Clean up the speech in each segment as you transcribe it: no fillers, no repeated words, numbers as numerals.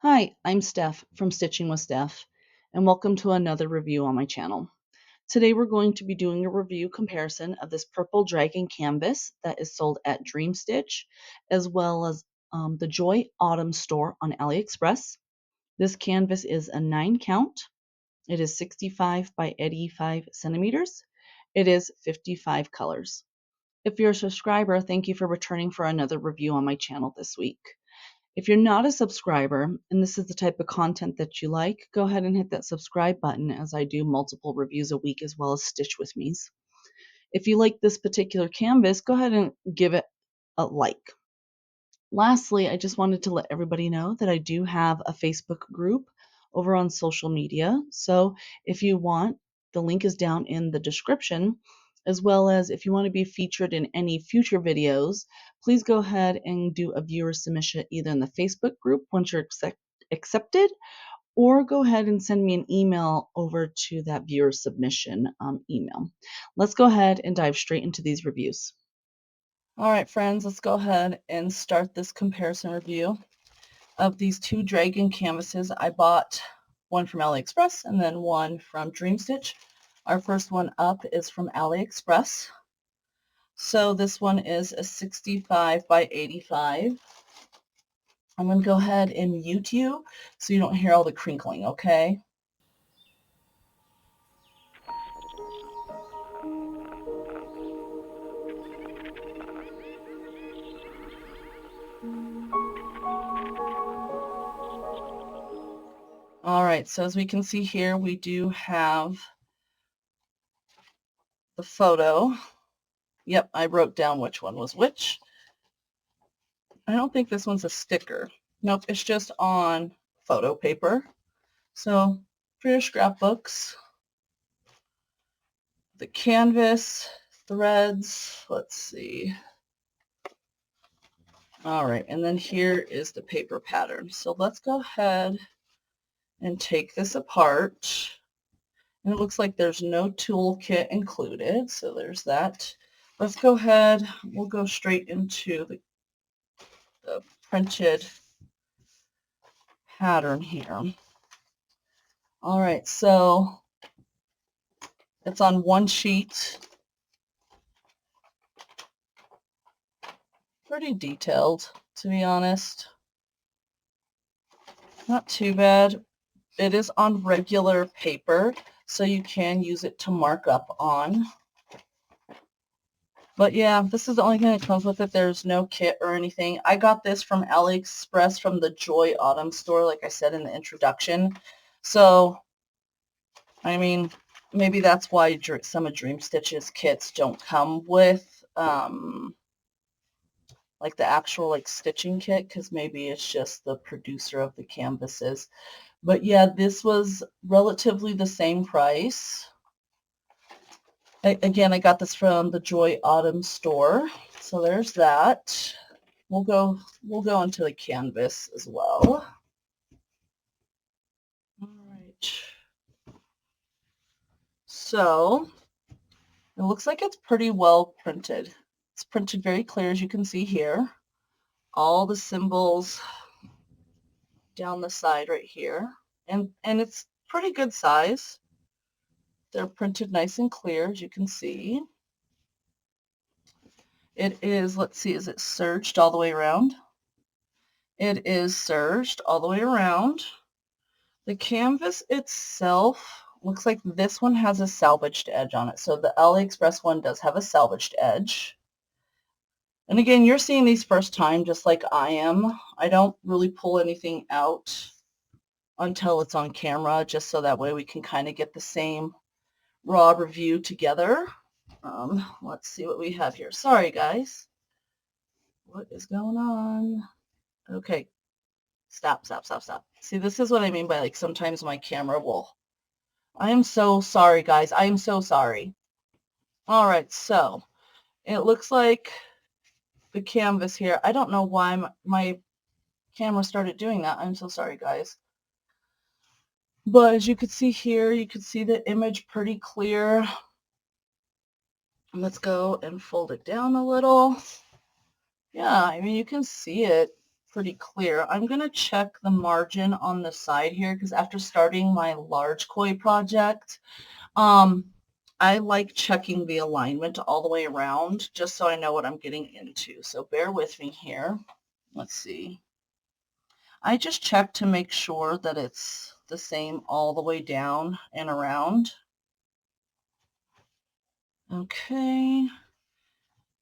Hi, I'm Steph from Stitching with Steph, and welcome to another review on my channel. Today we're going to be doing a review comparison of this purple dragon canvas that is sold at Dreamstitch, as well as the Joy Autumn store on AliExpress. This canvas is a 9 count. It is 65 by 85 centimeters. It is 55 colors. If you're a subscriber, thank you for returning for another review on my channel this week. If you're not a subscriber and this is the type of content that you like, go ahead and hit that subscribe button as I do multiple reviews a week as well as Stitch with me's. If you like this particular canvas, go ahead and give it a like. Lastly, I just wanted to let everybody know that I do have a Facebook group over on social media. So if you want, the link is down in the description, as well as if you want to be featured in any future videos, please go ahead and do a viewer submission either in the Facebook group once you're accepted, or go ahead and send me an email over to that viewer submission email. Let's go ahead and dive straight into these reviews. All right, friends, let's go ahead and start this comparison review of these two dragon canvases. I bought one from AliExpress and then one from Dreamstitch. Our first one up is from AliExpress. So this one is a 65 by 85. I'm going to go ahead and mute you so you don't hear all the crinkling, okay? All right, so as we can see here, we do have the photo. Yep, I wrote down which one was which. I don't think this one's a sticker. Nope, it's just on photo paper. So for your scrapbooks, the canvas, threads, let's see. All right, and then here is the paper pattern. So let's go ahead and take this apart. And it looks like there's no toolkit included, so there's that. Let's go ahead, we'll go straight into the printed pattern here. All right, so it's on one sheet. Pretty detailed, to be honest. Not too bad. It is on regular paper, so you can use it to mark up on. But yeah, this is the only thing that comes with it. There's no kit or anything. I got this from AliExpress from the Joy Autumn store, like I said in the introduction. So, I mean, maybe that's why some of Dreamstitch's kits don't come with like the actual like stitching kit, because maybe it's just the producer of the canvases. But yeah, this was relatively the same price. Again, I got this from the Joy Autumn store. So there's that. We'll go into the canvas as well. All right. So it looks like it's pretty well printed. It's printed very clear, as you can see here. All the symbols down the side right here. And it's pretty good size. They're printed nice and clear, as you can see. It is, let's see, is it serged all the way around? It is serged all the way around. The canvas itself looks like this one has a salvaged edge on it. So the AliExpress one does have a salvaged edge. And again, you're seeing these first time just like I am. I don't really pull anything out until it's on camera, just so that way we can kind of get the same raw review together. Let's see what we have here. Sorry, guys. What is going on? Okay. Stop. See, this is what I mean by like sometimes my camera will. I am so sorry, guys. I am so sorry. All right, so it looks like the canvas here. I don't know why my camera started doing that. I'm so sorry, guys. But as you can see here, you can see the image pretty clear. Let's go and fold it down a little. Yeah, I mean, you can see it pretty clear. I'm going to check the margin on the side here because after starting my large koi project, I like checking the alignment all the way around just so I know what I'm getting into. So bear with me here. Let's see. I just check to make sure that it's the same all the way down and around. Okay,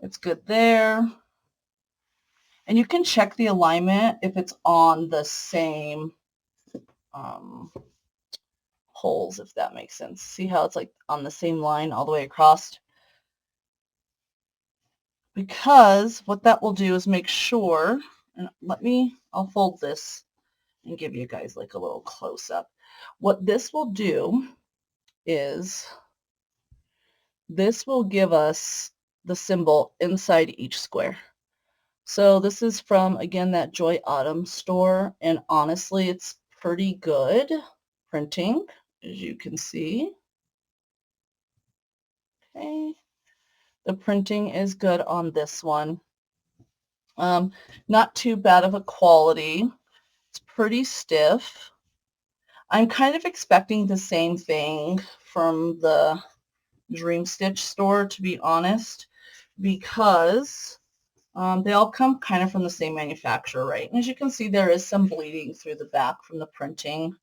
it's good there. And you can check the alignment if it's on the same holes, if that makes sense. See how it's like on the same line all the way across? Because what that will do is make sure, and I'll fold this and give you guys like a little close-up. What this will do is this will give us the symbol inside each square. So this is from, again, that Joy Autumn store, and honestly, it's pretty good printing, as you can see. Okay, the printing is good on this one. Not too bad of a quality. It's pretty stiff. I'm kind of expecting the same thing from the Dreamstitch store, to be honest, because they all come kind of from the same manufacturer, right? And as you can see, there is some bleeding through the back from the printing.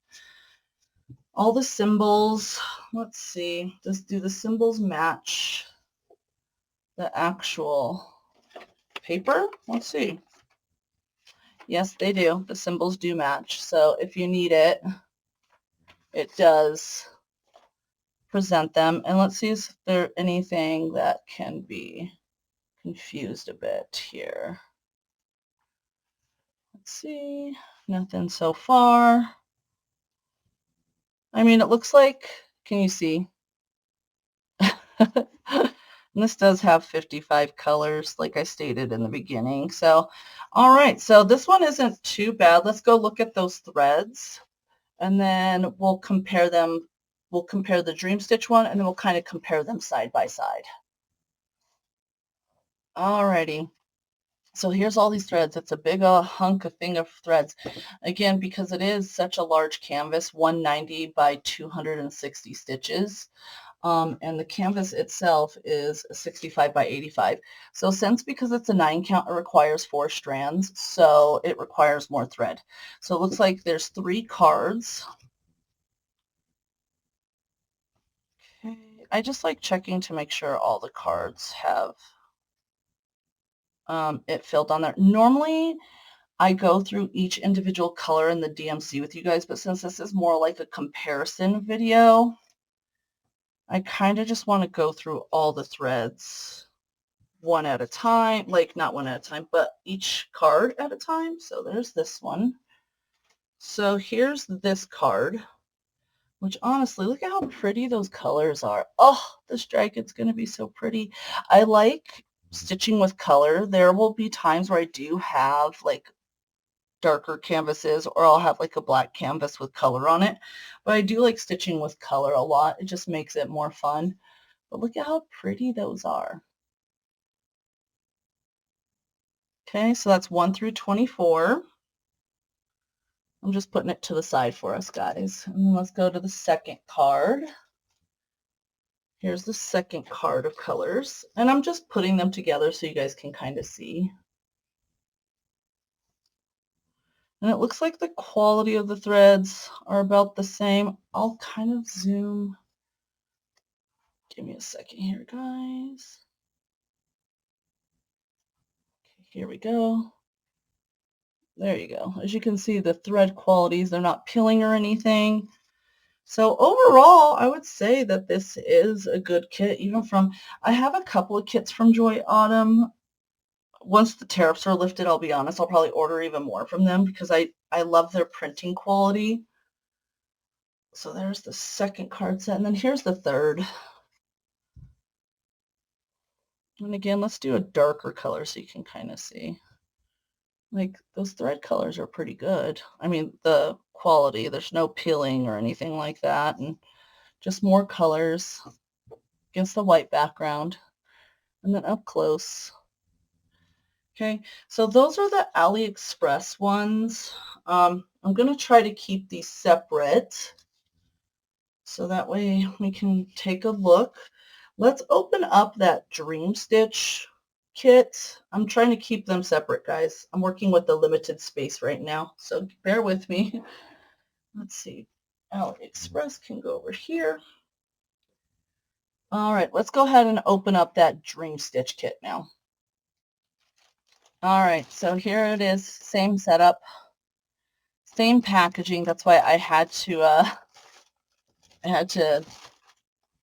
All the symbols, let's see, do the symbols match the actual paper? Let's see. Yes, they do. The symbols do match. So if you need it, it does present them. And let's see if there's anything that can be confused a bit here. Let's see. Nothing so far. I mean, it looks like, can you see? And this does have 55 colors, like I stated in the beginning. So, all right, so this one isn't too bad. Let's go look at those threads, and then we'll compare them. We'll compare the Dreamstitch one, and then we'll kind of compare them side by side. All righty. So here's all these threads. It's a big hunk of thing of threads. Again, because it is such a large canvas, 190 by 260 stitches. And the canvas itself is 65 by 85. So because it's a 9 count, it requires 4 strands, so it requires more thread. So it looks like there's 3 cards. Okay. I just like checking to make sure all the cards have it filled on there. Normally, I go through each individual color in the DMC with you guys, but since this is more like a comparison video, I kind of just want to go through all the threads one at a time, like not one at a time, but each card at a time. So there's this one. So here's this card, which honestly, look at how pretty those colors are. Oh, this dragon's going to be so pretty. I like stitching with color. There will be times where I do have like darker canvases, or I'll have like a black canvas with color on it. But I do like stitching with color a lot. It just makes it more fun. But look at how pretty those are. Okay, so that's 1 through 24. I'm just putting it to the side for us, guys. And then let's go to the second card. Here's the second card of colors. And I'm just putting them together so you guys can kind of see. And it looks like the quality of the threads are about the same. I'll kind of zoom. Give me a second here, guys. Okay, here we go. There you go. As you can see, the thread qualities, they're not pilling or anything. So overall, I would say that this is a good kit, even from, I have a couple of kits from Joy Autumn. Once the tariffs are lifted, I'll be honest, I'll probably order even more from them because I love their printing quality. So there's the second card set, and then here's the third. And again, let's do a darker color so you can kind of see. Like, those thread colors are pretty good. I mean, the quality, there's no peeling or anything like that, and just more colors against the white background. And then up close. Okay, so those are the AliExpress ones. I'm going to try to keep these separate so that way we can take a look. Let's open up that Dreamstitch kit. I'm trying to keep them separate, guys. I'm working with the limited space right now, so bear with me. Let's see. AliExpress can go over here. All right, let's go ahead and open up that Dreamstitch kit now. All right, so here it is, same setup, same packaging. That's why I had to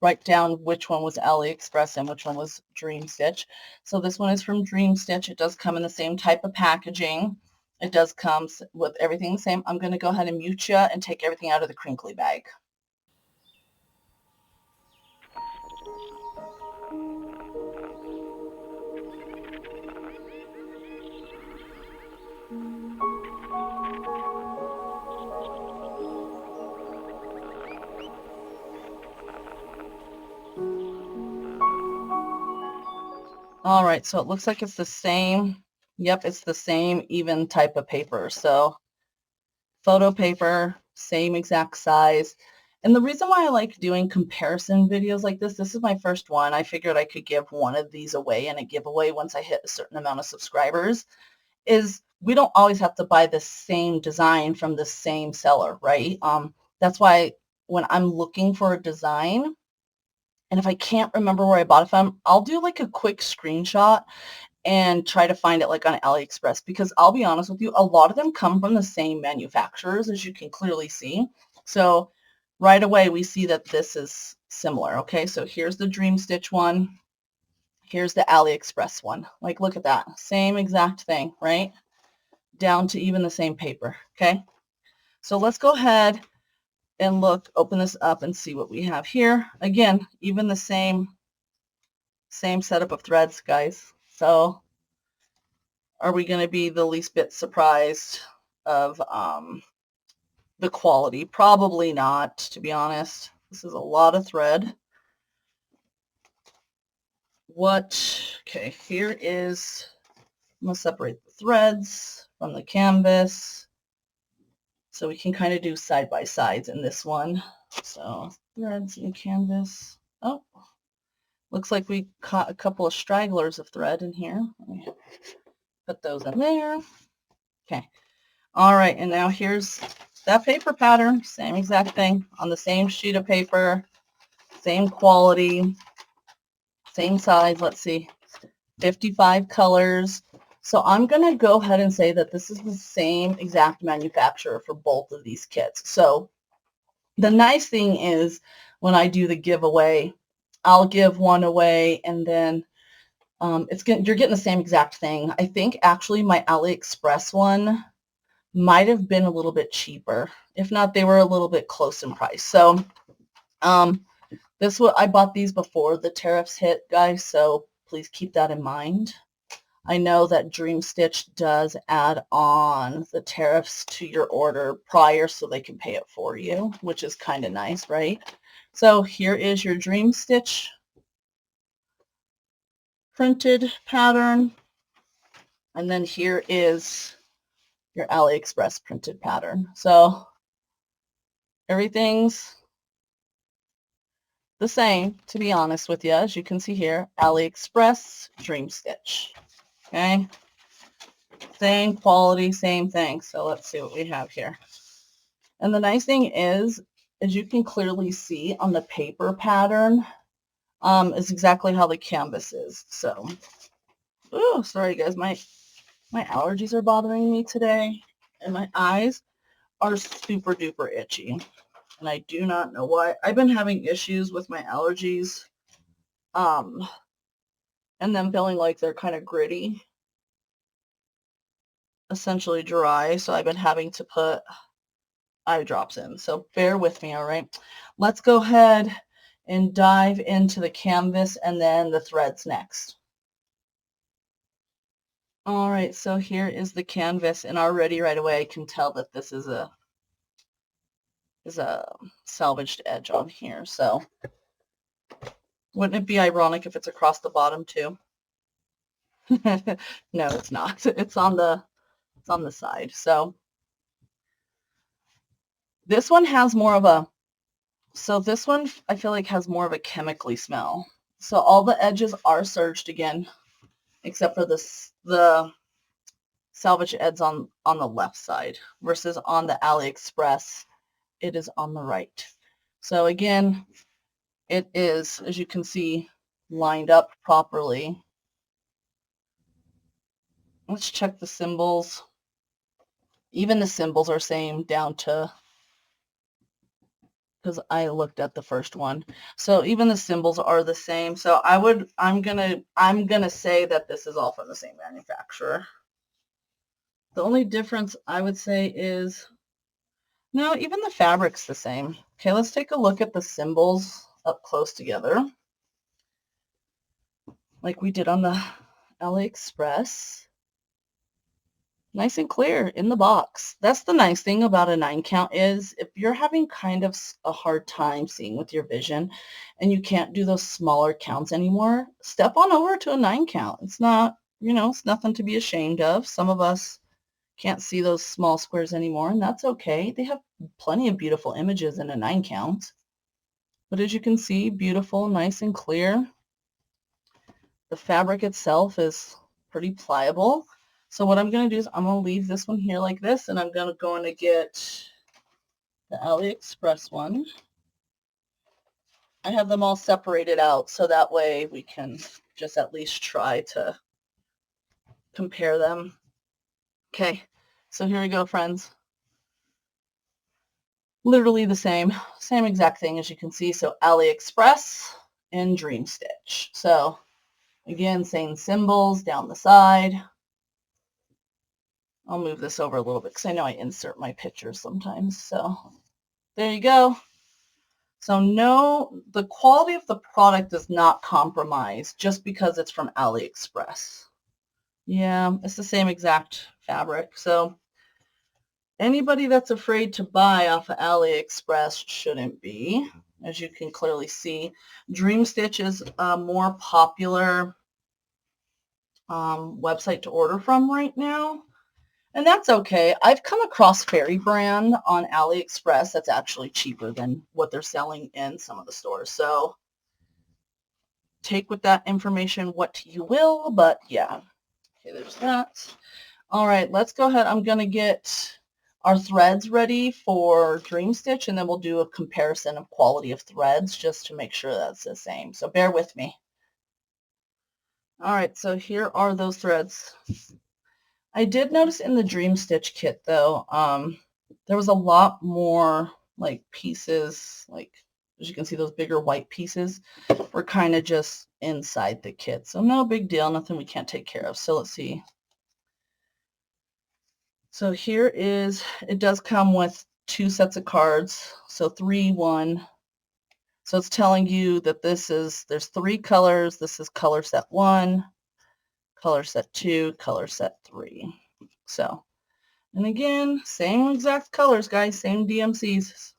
write down which one was AliExpress and which one was Dreamstitch. So this one is from Dreamstitch. It does come in the same type of packaging. It does come with everything the same. I'm going to go ahead and mute you and take everything out of the crinkly bag. All right, so it looks like it's the same. Yep, it's the same even type of paper. So photo paper, same exact size. And the reason why I like doing comparison videos like this is my first one. I figured I could give one of these away in a giveaway once I hit a certain amount of subscribers, is we don't always have to buy the same design from the same seller, right? That's why when I'm looking for a design, and if I can't remember where I bought it from, I'll do like a quick screenshot and try to find it like on AliExpress, because I'll be honest with you, a lot of them come from the same manufacturers, as you can clearly see. So right away we see that this is similar. Okay, so here's the Dreamstitch one. Here's the AliExpress one. Like, look at that. Same exact thing, right? Down to even the same paper. Okay, so let's go ahead and look, open this up and see what we have here. Again, even the same setup of threads, guys. So are we going to be the least bit surprised of the quality? Probably not, to be honest. This is a lot of thread. Okay, here is, I'm going to separate the threads from the canvas so we can kind of do side by sides in this one. So threads and canvas. Oh, looks like we caught a couple of stragglers of thread in here. Let me put those in there. Okay. All right, and now here's that paper pattern, same exact thing, on the same sheet of paper, same quality, same size. Let's see, 55 colors. So I'm going to go ahead and say that this is the same exact manufacturer for both of these kits. So the nice thing is when I do the giveaway, I'll give one away, and then you're getting the same exact thing. I think actually my AliExpress one might have been a little bit cheaper. If not, they were a little bit close in price. So I bought these before the tariffs hit, guys, so please keep that in mind. I know that Dreamstitch does add on the tariffs to your order prior so they can pay it for you, which is kind of nice, right? So here is your Dreamstitch printed pattern, and then here is your AliExpress printed pattern. So everything's the same, to be honest with you. As you can see here, AliExpress, Dreamstitch. Okay, same quality, same thing. So let's see what we have here. And the nice thing is, as you can clearly see on the paper pattern, is exactly how the canvas is. So, oh, sorry guys, my allergies are bothering me today, and my eyes are super duper itchy, and I do not know why. I've been having issues with my allergies, and them feeling like they're kind of gritty, essentially dry. So I've been having to put eye drops in. So bear with me, all right? Let's go ahead and dive into the canvas and then the threads next. All right, so here is the canvas, and already right away I can tell that this is a salvaged edge on here. So wouldn't it be ironic if it's across the bottom too? No, it's not. It's on the side. So this one has more of a, this one I feel like has more of a chemically smell. So all the edges are serged again, except for the salvage edges on the left side versus on the AliExpress, it is on the right. So again, it is, as you can see, lined up properly. Let's check the symbols. Even the symbols are same down to, because I looked at the first one. So even the symbols are the same. So I'm gonna say that this is all from the same manufacturer. The only difference I would say is, no, even the fabric's the same. Okay, let's take a look at the symbols up close together, like we did on the AliExpress. Nice and clear in the box. That's the nice thing about a 9 count is if you're having kind of a hard time seeing with your vision and you can't do those smaller counts anymore, step on over to a 9 count. It's not, it's nothing to be ashamed of. Some of us can't see those small squares anymore, and that's okay. They have plenty of beautiful images in a 9 count. But as you can see, beautiful, nice and clear. The fabric itself is pretty pliable. So what I'm going to do is I'm going to leave this one here like this, and I'm going to get the AliExpress one. I have them all separated out so that way we can just at least try to compare them. Okay, so here we go, friends. Literally the same exact thing as you can see. So AliExpress and Dreamstitch. So again, same symbols down the side. I'll move this over a little bit because I know I insert my pictures sometimes. So there you go. So no, the quality of the product does not compromise just because it's from AliExpress. Yeah, it's the same exact fabric. So anybody that's afraid to buy off of AliExpress shouldn't be. As you can clearly see, Dreamstitch is a more popular website to order from right now. And that's okay. I've come across Fairy Brand on AliExpress that's actually cheaper than what they're selling in some of the stores. So take with that information what you will, but yeah. Okay, there's that. All right, let's go ahead. I'm going to get our threads ready for Dreamstitch, and then we'll do a comparison of quality of threads just to make sure that's the same. So bear with me. All right, so here are those threads. I did notice in the Dreamstitch kit, though, there was a lot more like pieces, like as you can see, those bigger white pieces were kind of just inside the kit. So no big deal, nothing we can't take care of. So let's see. So here is, it does come with 2 sets of cards. So 3, 1. So it's telling you that there's 3 colors. This is color set 1, color set 2, color set 3. So, and again, same exact colors, guys, same DMCs.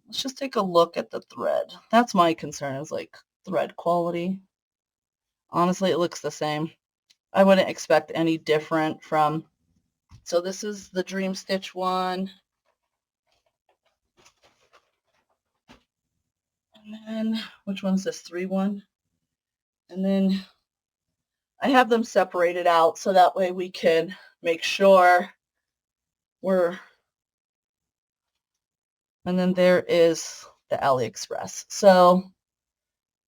Let's just take a look at the thread. That's my concern, is like thread quality. Honestly, it looks the same. I wouldn't expect any different from, so this is the Dreamstitch one. And then, which one's this, 3-1? And then I have them separated out so that way we can make sure we're, and then there is the AliExpress. So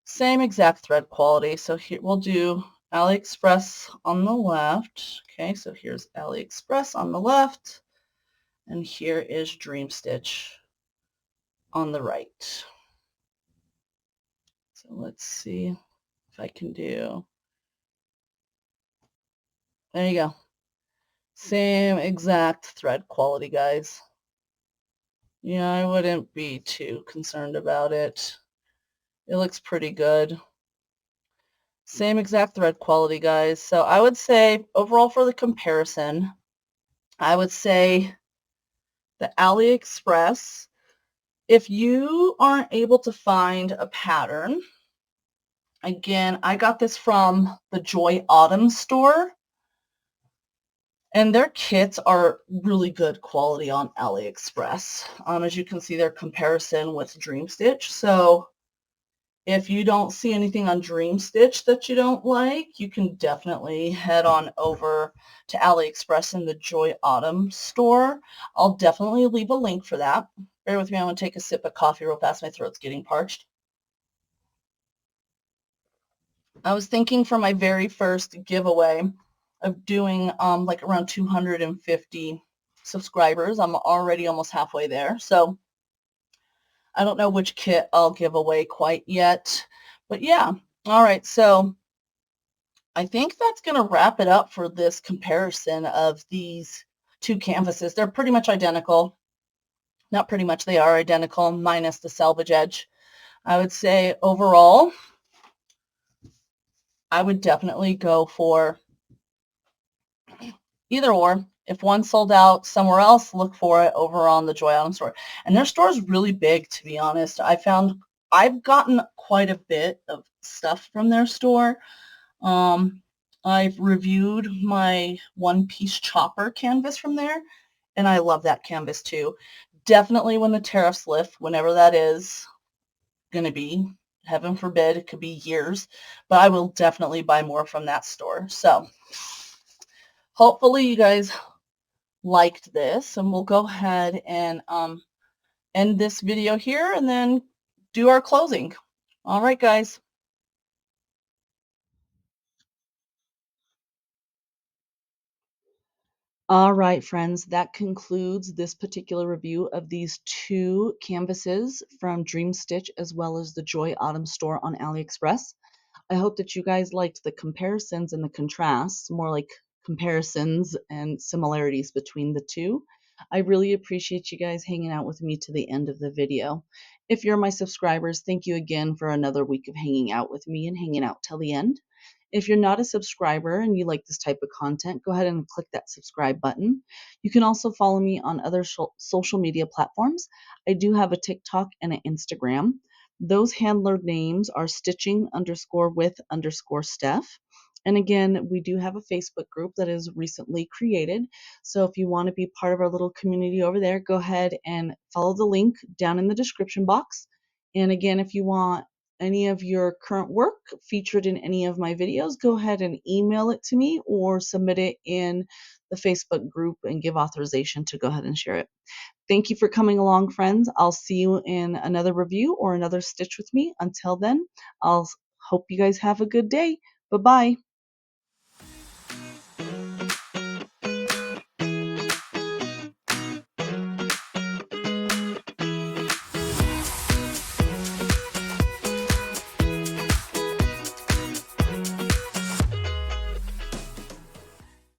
same exact thread quality. So here we'll do AliExpress on the left. Okay, so here's AliExpress on the left, and here is Dreamstitch on the right. So let's see if I can do, there you go. Same exact thread quality, guys. Yeah, I wouldn't be too concerned about it. It looks pretty good. Same exact thread quality, guys. So I would say, overall for the comparison, I would say the AliExpress, if you aren't able to find a pattern Again, I got this from the Joy Autumn store, and their kits are really good quality on AliExpress. As you can see, their comparison with Dreamstitch. So if you don't see anything on Dreamstitch that you don't like, you can definitely head on over to AliExpress in the Joy Autumn store. I'll definitely leave a link for that. Bear with me, I'm going to take a sip of coffee real fast. My throat's getting parched. I was thinking for my very first giveaway of doing like around 250 subscribers. I'm already almost halfway there. So I don't know which kit I'll give away quite yet. But yeah. All right. So I think that's going to wrap it up for this comparison of these two canvases. They're pretty much identical. Not pretty much, they are identical, minus the selvage edge. I would say overall, I would definitely go for either or. If one sold out somewhere else, look for it over on the Joy Autumn store. And their store is really big, to be honest. I've gotten quite a bit of stuff from their store. I've reviewed my one-piece chopper canvas from there, and I love that canvas too. Definitely when the tariffs lift, whenever that is going to be, heaven forbid, it could be years, but I will definitely buy more from that store. So hopefully you guys liked this, and we'll go ahead and end this video here and then do our closing. All right, guys. All right, friends, that concludes this particular review of these two canvases from Dreamstitch as well as the Joy Autumn store on AliExpress. I hope that you guys liked the comparisons and the contrasts, more like comparisons and similarities between the two. I really appreciate you guys hanging out with me to the end of the video. If you're my subscribers, thank you again for another week of hanging out with me and hanging out till the end. If you're not a subscriber and you like this type of content, go ahead and click that subscribe button. You can also follow me on other social media platforms. I do have a TikTok and an Instagram. Those handler names are stitching_with_steph. And again, we do have a Facebook group that is recently created. So if you want to be part of our little community over there, go ahead and follow the link down in the description box. And again, if you want any of your current work featured in any of my videos, go ahead and email it to me or submit it in the Facebook group and give authorization to go ahead and share it. Thank you for coming along, friends. I'll see you in another review or another stitch with me. Until then, I'll hope you guys have a good day. Bye-bye.